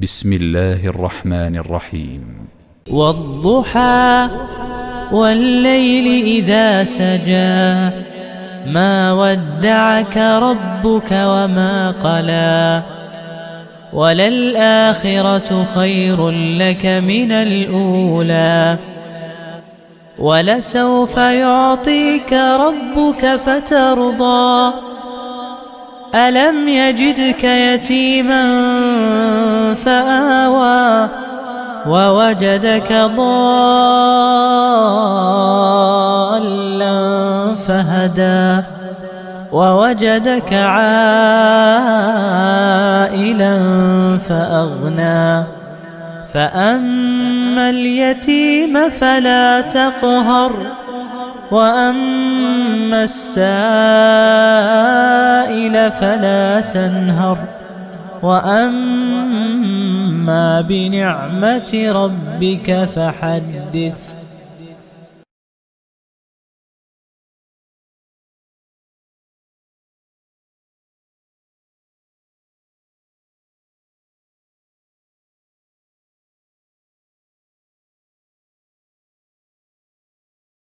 بسم الله الرحمن الرحيم. والضحى والليل إذا سجى ما ودعك ربك وما قلى وللآخرة خير لك من الأولى ولسوف يعطيك ربك فترضى ألم يجدك يتيما فآوى ووجدك ضالا فهدى ووجدك عائلا فأغنى فأما اليتيم فلا تقهر وأما السائل فلا تنهر وأما بنعمة ربك فحدث.